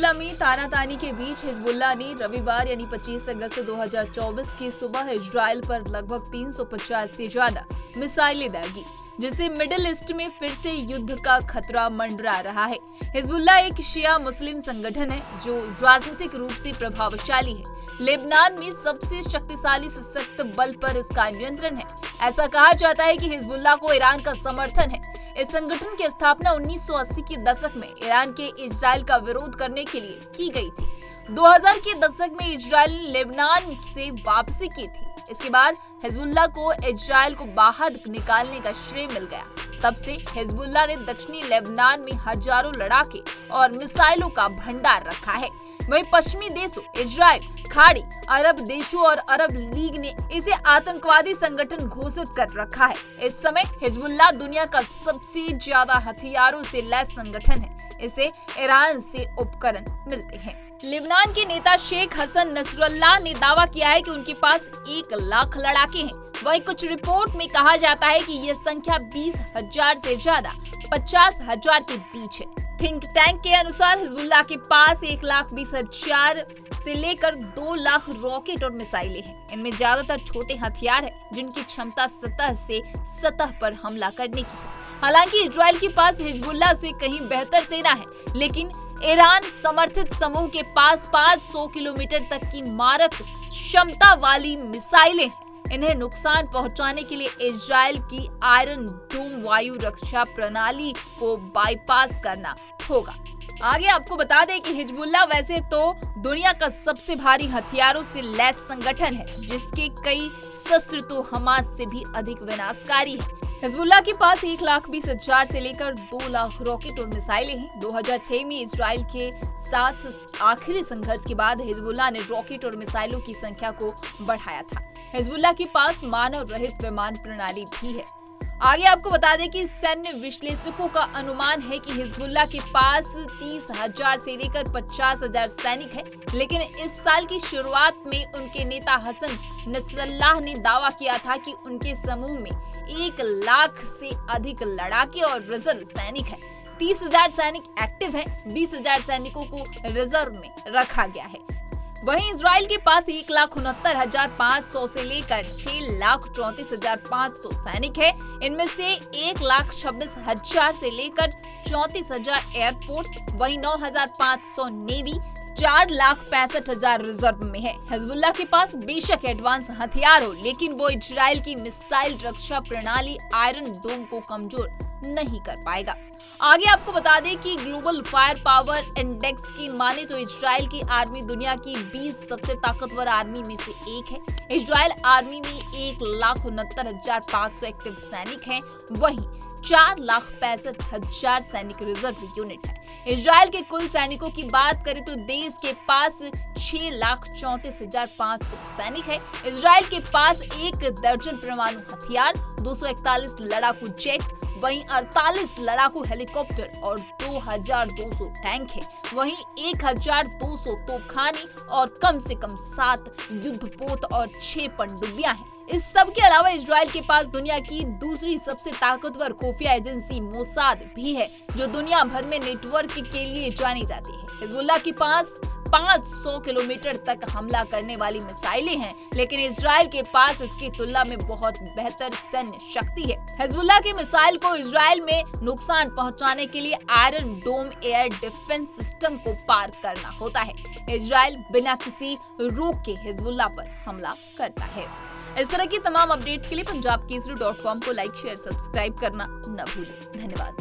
मामला में तानातानी के बीच हिजबुल्लाह ने रविवार यानी 25 अगस्त 2024 की सुबह इजराइल पर लगभग 350 से ज्यादा मिसाइलें दागी, जिससे मिडिल ईस्ट में फिर से युद्ध का खतरा मंडरा रहा है। हिजबुल्लाह एक शिया मुस्लिम संगठन है जो राजनीतिक रूप से प्रभावशाली है। लेबनान में सबसे शक्तिशाली सशक्त बल पर इसका नियंत्रण है। ऐसा कहा जाता है कि हिजबुल्लाह को ईरान का समर्थन है। इस संगठन की स्थापना 1980 के दशक में ईरान के इजराइल का विरोध करने के लिए की गई थी। 2000 के दशक में इजराइल ने लेबनान से वापसी की थी। इसके बाद हिजबुल्लाह को इजराइल को बाहर निकालने का श्रेय मिल गया। तब से हिजबुल्लाह ने दक्षिणी लेबनान में हजारों लड़ाके और मिसाइलों का भंडार रखा है। वहीं पश्चिमी देशों इजराइल, खाड़ी अरब देशों और अरब लीग ने इसे आतंकवादी संगठन घोषित कर रखा है। इस समय हिजबुल्लाह दुनिया का सबसे ज्यादा हथियारों से लैस संगठन है। इसे ईरान से उपकरण मिलते हैं। लेबनान के नेता शेख हसन नसरुल्लाह ने दावा किया है कि उनके पास 1 लाख लड़ाके हैं। वहीं कुछ रिपोर्ट में कहा जाता है कि यह संख्या 20,000 से ज्यादा 50,000 के बीच है। थिंक टैंक के अनुसार हिजबुल्लाह के पास 1,20,000 से लेकर 2 लाख रॉकेट और मिसाइलें हैं। इनमें ज्यादातर छोटे हथियार हैं, जिनकी क्षमता सतह से सतह पर हमला करने की है। हालांकि इजराइल के पास हिजबुल्लाह से कहीं बेहतर सेना है, लेकिन ईरान समर्थित समूह के पास 500 किलोमीटर तक की मारक क्षमता वाली मिसाइलें हैं। इन्हें नुकसान पहुंचाने के लिए इजराइल की आयरन डोम वायु रक्षा प्रणाली को बाईपास करना होगा। आगे आपको बता दें कि हिजबुल्लाह वैसे तो दुनिया का सबसे भारी हथियारों से लैस संगठन है, जिसके कई शस्त्र तो हमास से भी अधिक विनाशकारी है। हिजबुल्लाह के पास 1,20,000 से लेकर 2 लाख रॉकेट और मिसाइलें हैं। 2006 में इजराइल के साथ आखिरी संघर्ष के बाद हिजबुल्लाह ने रॉकेट और मिसाइलों की संख्या को बढ़ाया था। हिजबुल्लाह के पास मानव रहित विमान प्रणाली भी है। आगे आपको बता दें कि सैन्य विश्लेषकों का अनुमान है कि हिजबुल्लाह के पास 30,000 से लेकर 50,000 सैनिक हैं, लेकिन इस साल की शुरुआत में उनके नेता हसन नसरुल्लाह ने दावा किया था कि उनके समूह में 1 लाख से अधिक लड़ाके और रिजर्व सैनिक हैं। 30,000 सैनिक एक्टिव हैं, 20,000 सैनिकों को रिजर्व में रखा गया है। वहीं इजराइल के पास 1,69,500 से लेकर 6,34,500 सैनिक है। इनमें से 1,26,000 से लेकर 34,000 एयरफोर्स, वहीं 9,500 नेवी, 4,65,000 रिजर्व में है। हिजबुल्लाह के पास बेशक एडवांस हथियार हो, लेकिन वो इजराइल की मिसाइल रक्षा प्रणाली आयरन डोम को कमजोर नहीं कर पाएगा। आगे आपको बता दें कि ग्लोबल फायर पावर इंडेक्स की माने तो इजराइल की आर्मी दुनिया की 20 सबसे ताकतवर आर्मी में से एक है। इजराइल आर्मी में 1,69,500 एक्टिव सैनिक हैं, वहीं 4,65,000 सैनिक रिजर्व यूनिट है। इजराइल के कुल सैनिकों की बात करें तो देश के पास 6,34,500 सैनिक है। इजराइल के पास 1 दर्जन परमाणु हथियार, 241 लड़ाकू जेट, वहीं 48 लड़ाकू हेलीकॉप्टर और 2,200 टैंक है। वहीं 1,200 तोपखाने और कम से कम 7 युद्धपोत और 6 पनडुब्बियां हैं। इस सब के अलावा इजराइल के पास दुनिया की दूसरी सबसे ताकतवर खुफिया एजेंसी मोसाद भी है, जो दुनिया भर में नेटवर्क के लिए जानी जाती है। हिजबुल्लाह के पास 500 किलोमीटर तक हमला करने वाली मिसाइलें हैं, लेकिन इजराइल के पास इसकी तुलना में बहुत बेहतर सैन्य शक्ति है। हिजबुल्लाह की मिसाइल को इजराइल में नुकसान पहुंचाने के लिए आयरन डोम एयर डिफेंस सिस्टम को पार करना होता है। इजराइल बिना किसी रोक के हिजबुल्लाह पर हमला करता है। इस तरह की तमाम अपडेट्स के लिए punjabkesari.com को लाइक, शेयर, सब्सक्राइब करना न भूलें। धन्यवाद।